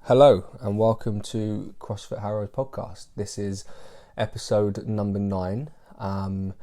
Hello and welcome to CrossFit Harrow's podcast. This is episode number 9, and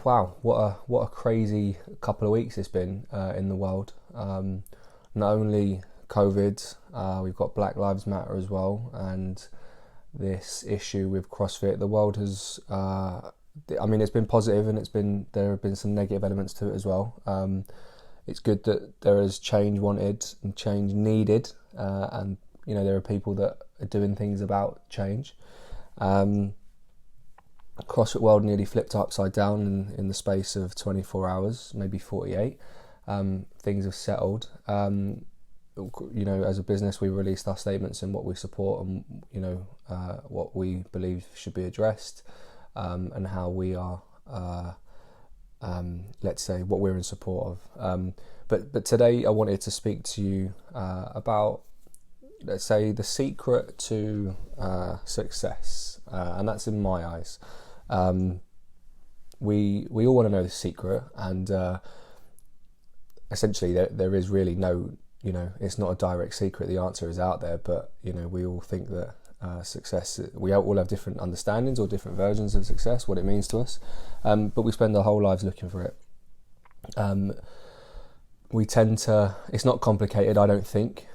wow, what a crazy couple of weeks it's been in the world. Not only COVID, we've got Black Lives Matter as well, and this issue with CrossFit. The world has, it's been positive, and there have been some negative elements to it as well. It's good that there is change wanted and change needed, and there are people that are doing things about change. CrossFit world nearly flipped upside down in the space of 24 hours, maybe 48. Things have settled. As a business, we released our statements and what we support and what we believe should be addressed, and how we are, let's say, what we're in support of. But today I wanted to speak to you about, let's say, the secret to success, and that's in my eyes. We all want to know the secret, and essentially there is really no, it's not a direct secret. The answer is out there, but we all think that success, we all have different understandings or different versions of success, what it means to us, but we spend our whole lives looking for it. We tend to, it's not complicated, I don't think,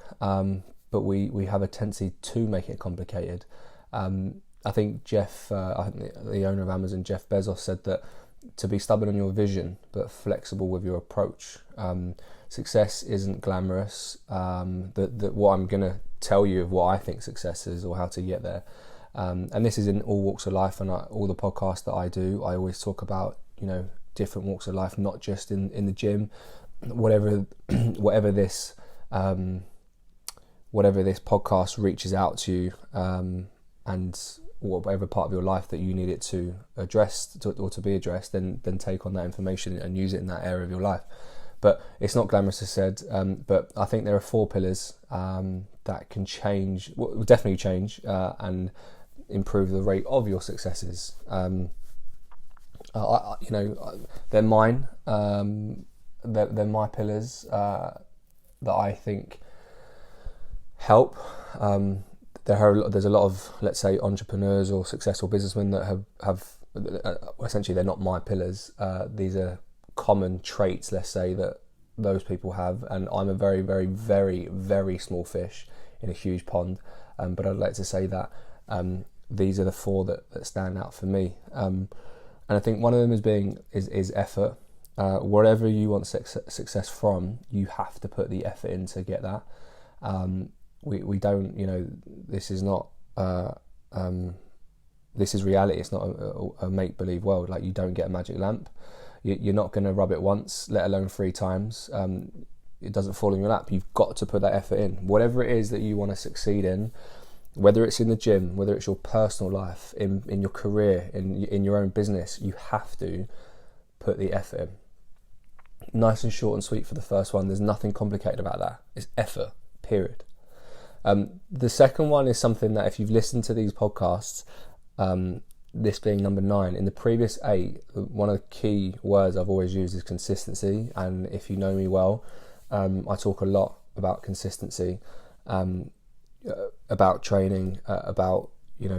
but we have a tendency to make it complicated. I think the owner of Amazon, Jeff Bezos, said that to be stubborn on your vision but flexible with your approach. Success isn't glamorous. That what I'm going to tell you of what I think success is, or how to get there. And this is in all walks of life, and all the podcasts that I do, I always talk about different walks of life, not just in the gym. Whatever this podcast reaches out to you, and whatever part of your life that you need it to address or to be addressed, then take on that information and use it in that area of your life. But it's not glamorous, as said. But I think there are 4 pillars that can change, will definitely change, and improve the rate of your successes. They're mine. They're my pillars that I think help. There's a lot of, let's say, entrepreneurs or successful businessmen that have essentially, they're not my pillars. These are common traits, let's say, that those people have, and I'm a very, very, very, very small fish in a huge pond. But I'd like to say that these are the 4 that stand out for me. And I think one of them is effort. Whatever you want success from, you have to put the effort in to get that. We don't, this is not, this is reality. It's not a make-believe world. Like, you don't get a magic lamp. You're not going to rub it once, let alone 3 times. It doesn't fall in your lap. You've got to put that effort in. Whatever it is that you want to succeed in, whether it's in the gym, whether it's your personal life, in your career, in your own business, you have to put the effort in. Nice and short and sweet for the first one. There's nothing complicated about that. It's effort, period. The second one is something that, if you've listened to these podcasts, this being number 9, in the previous 8, one of the key words I've always used is consistency. And if you know me well, I talk a lot about consistency, about training, about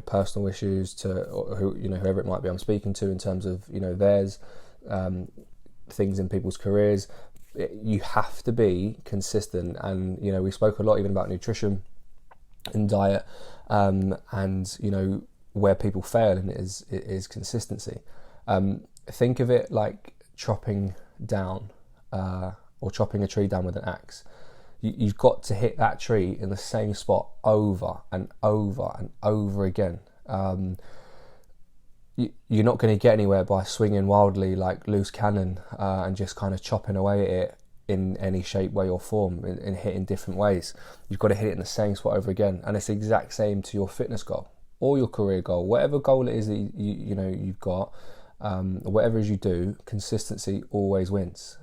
personal issues to whoever it might be I'm speaking to, in terms of theirs, things in people's careers. You have to be consistent, and we spoke a lot even about nutrition and diet, and where people fail, and it is consistency. Think of it like chopping down, or chopping a tree down with an axe. You've got to hit that tree in the same spot over and over and over again. You're not going to get anywhere by swinging wildly like loose cannon, and just kind of chopping away at it in any shape, way or form, and hitting different ways. You've got to hit it in the same spot over again. And it's the exact same to your fitness goal or your career goal, whatever goal it is that you've got, whatever it is you do, consistency always wins.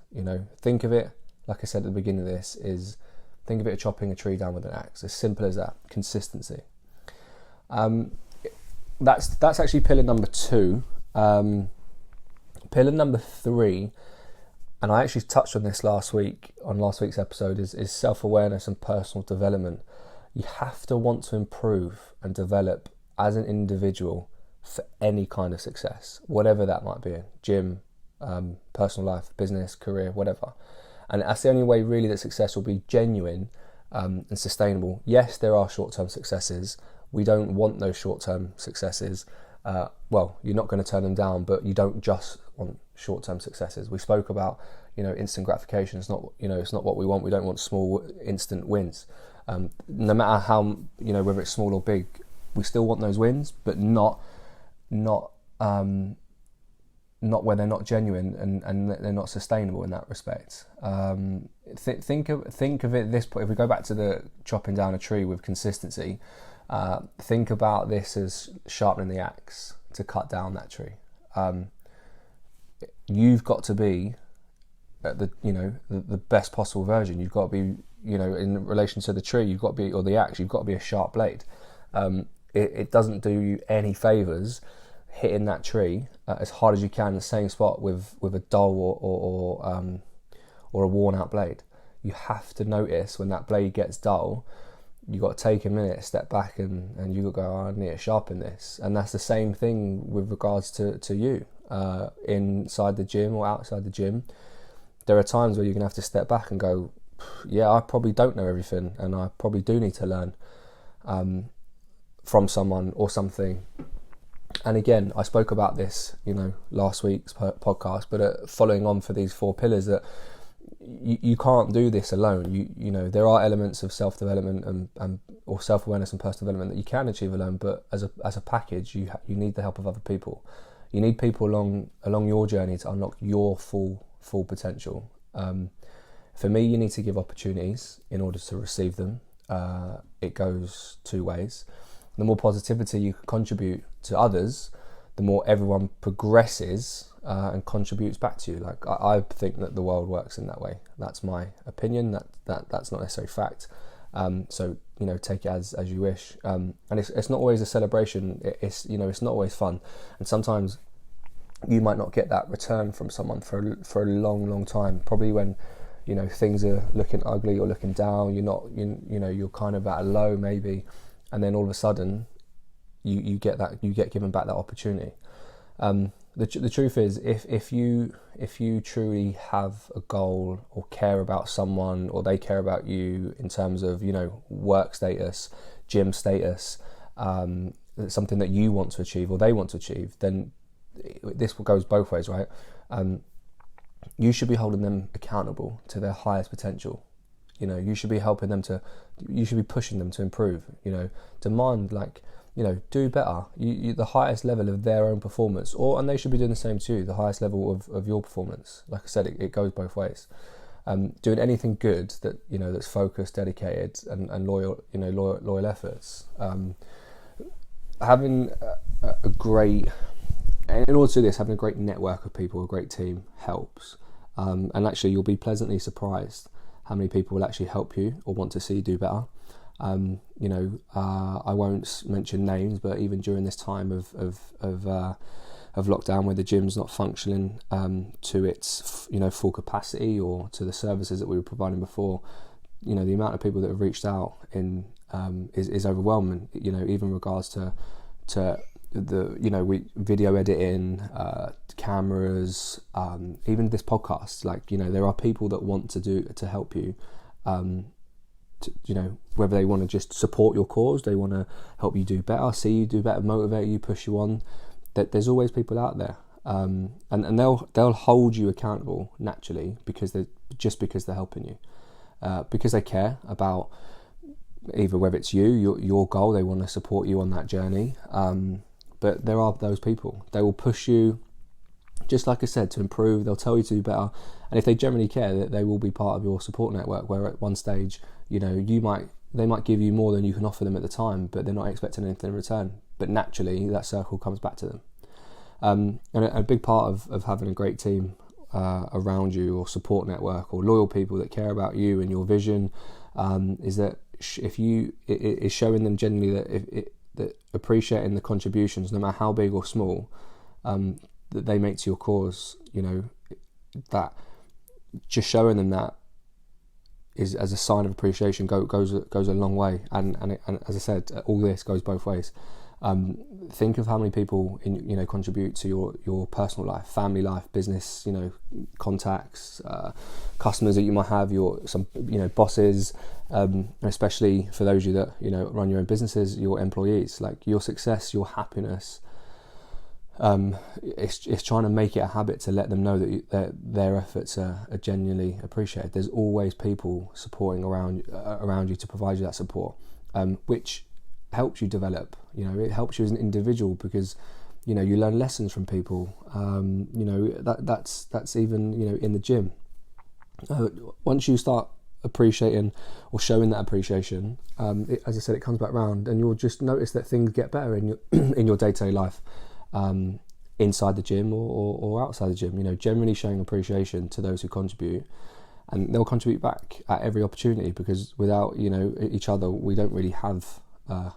Think of it, like I said at the beginning of this, think of it as chopping a tree down with an axe. As simple as that. Consistency. That's actually pillar number 2. Pillar number 3, and I actually touched on this last week's episode, is self-awareness and personal development. You have to want to improve and develop as an individual for any kind of success, whatever that might be, gym, personal life, business, career, whatever. And that's the only way really that success will be genuine and sustainable. Yes, there are short-term successes. We don't want those short-term successes. Well, you're not going to turn them down, but you don't just want short-term successes. We spoke about, instant gratification. It's not, it's not what we want. We don't want small instant wins. No matter how, whether it's small or big, we still want those wins, but not where they're not genuine and they're not sustainable in that respect. Think of it this point. If we go back to the chopping down a tree with consistency, think about this as sharpening the axe to cut down that tree. You've got to be at the best possible version. You've got to be, in relation to the tree, you've got to be, or the axe, you've got to be a sharp blade. It doesn't do you any favours hitting that tree as hard as you can in the same spot with a dull or a worn out blade. You have to notice when that blade gets dull. You got to take a minute, step back, and you got to go, I need to sharpen this. And that's the same thing with regards to you inside the gym or outside the gym. There are times where you're gonna have to step back and go, yeah, I probably don't know everything, and I probably do need to learn from someone or something. And again, I spoke about this, last week's podcast, but following on for these 4 pillars, that you can't do this alone. You there are elements of self-development and or self-awareness and personal development that you can achieve alone, but as a package, you need the help of other people. You need people along your journey to unlock your full potential. For me, you need to give opportunities in order to receive them. It goes 2 ways. The more positivity you contribute to others, the more everyone progresses and contributes back to you. Like I think that the world works in that way. That's my opinion. That's not necessarily fact. So take it as you wish. And it's not always a celebration. It's not always fun. And sometimes you might not get that return from someone for a long time. Probably when things are looking ugly or looking down. You're kind of at a low maybe. And then all of a sudden, you get given back that opportunity. The truth is, if you truly have a goal or care about someone, or they care about you in terms of work status, gym status, something that you want to achieve or they want to achieve, then this goes both ways, right? You should be holding them accountable to their highest potential. You should be helping them you should be pushing them to improve, demand, do better, the highest level of their own performance, and they should be doing the same too, the highest level of your performance. Like I said, it goes both ways. Doing anything good that, that's focused, dedicated and loyal efforts. Having a great, and in order to do this, having a great network of people, a great team helps. And actually you'll be pleasantly surprised how many people will actually help you or want to see you do better. I won't mention names, but even during this time of lockdown, where the gym's not functioning to its full capacity or to the services that we were providing before, the amount of people that have reached out is overwhelming. Even in regards to the video editing, cameras, even this podcast. There are people that want to help you. Whether they want to just support your cause, they want to help you do better, see you do better, motivate you, push you on. That there's always people out there, and they'll hold you accountable naturally because they're helping you, because they care about either whether it's your goal, they want to support you on that journey. But there are those people. They will push you, just like I said, to improve. They'll tell you to do better, and if they generally care, they will be part of your support network. Where at one stage, they might give you more than you can offer them at the time, but they're not expecting anything in return. But naturally, that circle comes back to them. And a big part of having a great team around you, or support network, or loyal people that care about you and your vision, is that is showing them genuinely that appreciating the contributions, no matter how big or small, that they make to your cause. That just showing them that is as a sign of appreciation goes a long way. And as I said, all this goes both ways. Think of how many people contribute to your personal life, family life, business, contacts, customers that you might have, some bosses, especially for those of you that run your own businesses, your employees. Like, your success, your happiness, it's trying to make it a habit to let them know that their efforts are genuinely appreciated. There's always people supporting around you to provide you that support, which helps you develop. It helps you as an individual, because you learn lessons from people. That's even in the gym. Once you start appreciating or showing that appreciation, as I said, it comes back round, and you'll just notice that things get better in your in your day-to-day life, inside the gym or outside the gym. Generally showing appreciation to those who contribute, and they'll contribute back at every opportunity, because without each other, we don't really have a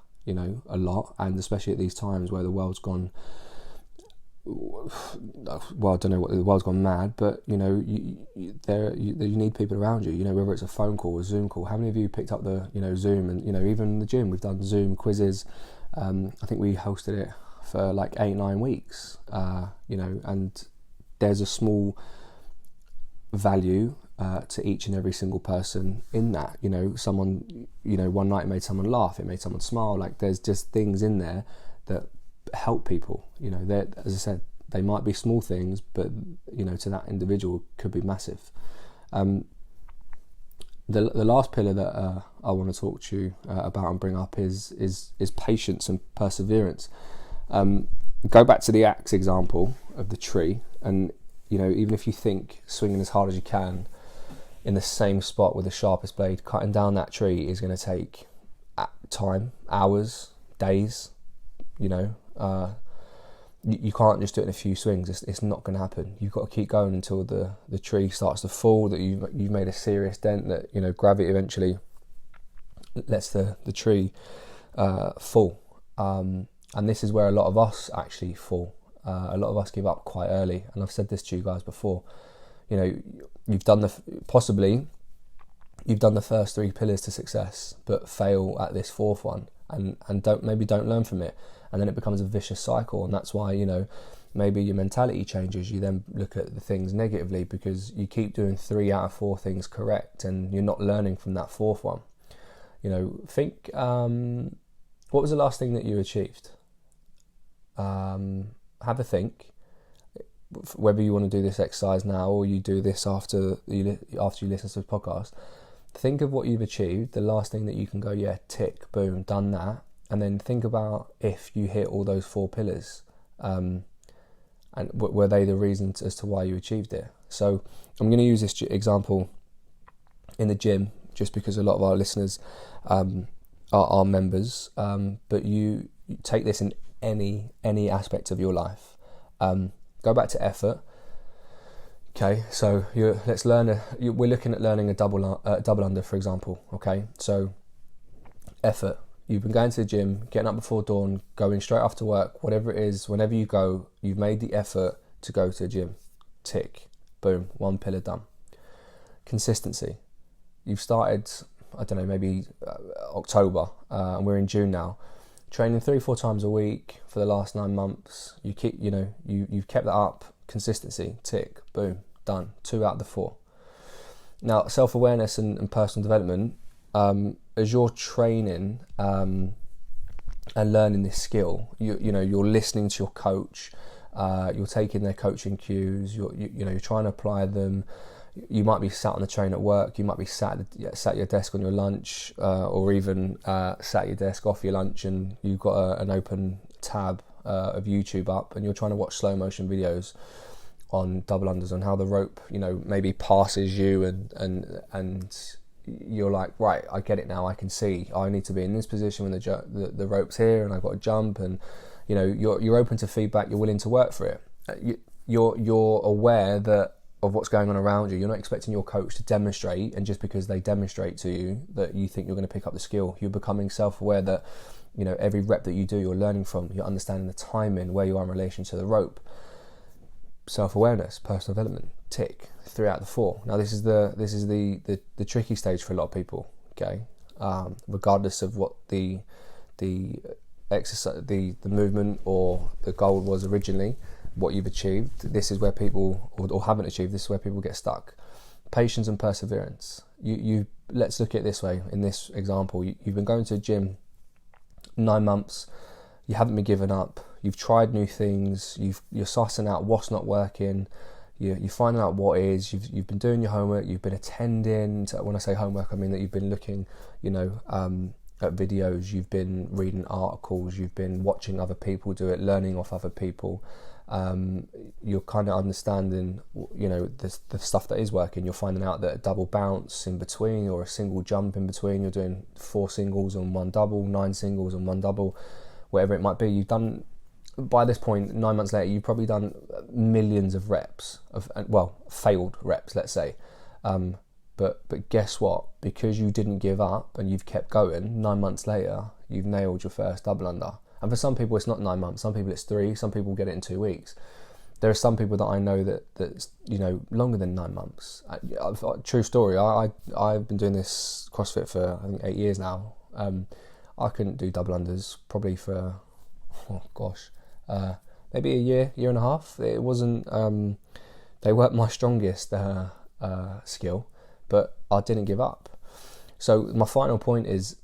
lot. And especially at these times where the world's gone, well, I don't know what the world's gone mad, but you need people around you. Whether it's a phone call, a Zoom call. How many of you picked up the Zoom? And even in the gym, we've done Zoom quizzes. I think we hosted it for like 8-9 weeks. And there's a small value to each and every single person in that. Someone, one night made someone laugh, it made someone smile. Like, there's just things in there that help people. As I said, they might be small things, but to that individual could be massive. The last pillar that I want to talk to you about and bring up is patience and perseverance. Go back to the axe example of the tree, and even if you think swinging as hard as you can in the same spot with the sharpest blade, cutting down that tree is going to take time, hours, days. You can't just do it in a few swings. It's not going to happen. You've got to keep going until the tree starts to fall, that you've made a serious dent, that gravity eventually lets the tree fall. And this is where a lot of us actually fall. A lot of us give up quite early, and I've said this to you guys before. You've done the first 3 pillars to success, but fail at this 4th one, and don't learn from it, and then it becomes a vicious cycle. And that's why maybe your mentality changes. You then look at the things negatively, because you keep doing 3 out of 4 things correct, and you're not learning from that 4th one. Think, what was the last thing that you achieved? Have a think, whether you want to do this exercise now or you do this after you listen to this podcast. Think of what you've achieved, the last thing that you can go, yeah, tick, boom, done that. And then think about if you hit all those 4 pillars, and were they the reasons as to why you achieved it. So I'm going to use this example in the gym, just because a lot of our listeners are members, but you take this in any aspect of your life. Go back to effort. Okay, so let's learn. We're looking at learning a double under, for example. Okay, so effort. You've been going to the gym, getting up before dawn, going straight after work, whatever it is. Whenever you go, you've made the effort to go to the gym. Tick, boom, 1 pillar done. Consistency. You've started, I don't know, maybe October, and we're in June now. Training 3-4 times a week for the last 9 months. You keep, you've kept that up. Consistency, tick, boom, done. 2 out of the 4. Now, self-awareness and personal development. As you're training and learning this skill, you're listening to your coach. You're taking their coaching cues. You're trying to apply them. You might be sat on the train at work. You might be sat at your desk on your lunch, or even sat at your desk off your lunch, and you've got an open tab of YouTube up, and you're trying to watch slow motion videos on double unders, on how the rope, maybe passes you, and you're like, right, I get it now. I can see I need to be in this position when the rope's here, and I've got to jump, and you're open to feedback. You're willing to work for it. You're aware of what's going on around you. You're not expecting your coach to demonstrate, and just because they demonstrate to you that you think you're going to pick up the skill. You're becoming self-aware that every rep that you do, you're learning from. You're understanding the timing, where you are in relation to the rope. self-awareness, personal development, tick. 3 out of the 4. Now this is the tricky stage for a lot of people. Okay, regardless of what the exercise, the movement or the goal was originally, what you've achieved, this is where people, or haven't achieved, this is where people get stuck. Patience and perseverance. You let's look at it this way. In this example, you've been going to a gym 9 months. You haven't been giving up. You've tried new things. You're sussing out what's not working. You're finding out what is. You've been doing your homework. You've been attending. When I say homework, I mean that you've been looking, at videos. You've been reading articles. You've been watching other people do it, learning off other people. You're kind of understanding, the stuff that is working. You're finding out that a double bounce in between or a single jump in between, you're doing 4 singles on 1 double, 9 singles on 1 double, whatever it might be. You've done, by this point, 9 months later, you've probably done millions of reps failed reps, let's say. But guess what? Because you didn't give up and you've kept going, 9 months later, you've nailed your first double under. And for some people, it's not 9 months. Some people it's 3. Some people get it in 2 weeks. There are some people that I know that's longer than 9 months. True story. I've been doing this CrossFit for I think 8 years now. I couldn't do double unders probably for maybe a year and a half. It wasn't. They weren't my strongest skill, but I didn't give up. So my final point is.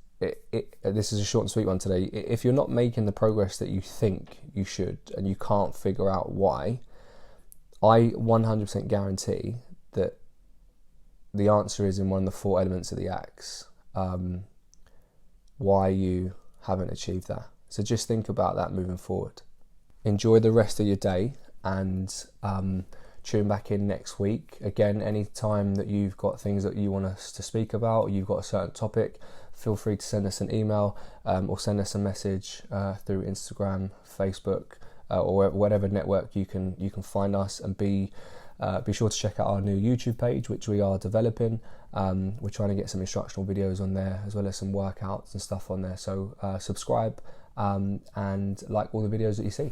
This is a short and sweet one today. If you're not making the progress that you think you should and you can't figure out why, I 100% guarantee that the answer is in one of the 4 elements of the axe, why you haven't achieved that. So just think about that moving forward. Enjoy the rest of your day and tune back in next week. Again, any time that you've got things that you want us to speak about, or you've got a certain topic, feel free to send us an email or send us a message through Instagram, Facebook, or whatever network you can find us. And be sure to check out our new YouTube page, which we are developing. We're trying to get some instructional videos on there, as well as some workouts and stuff on there. So subscribe and like all the videos that you see.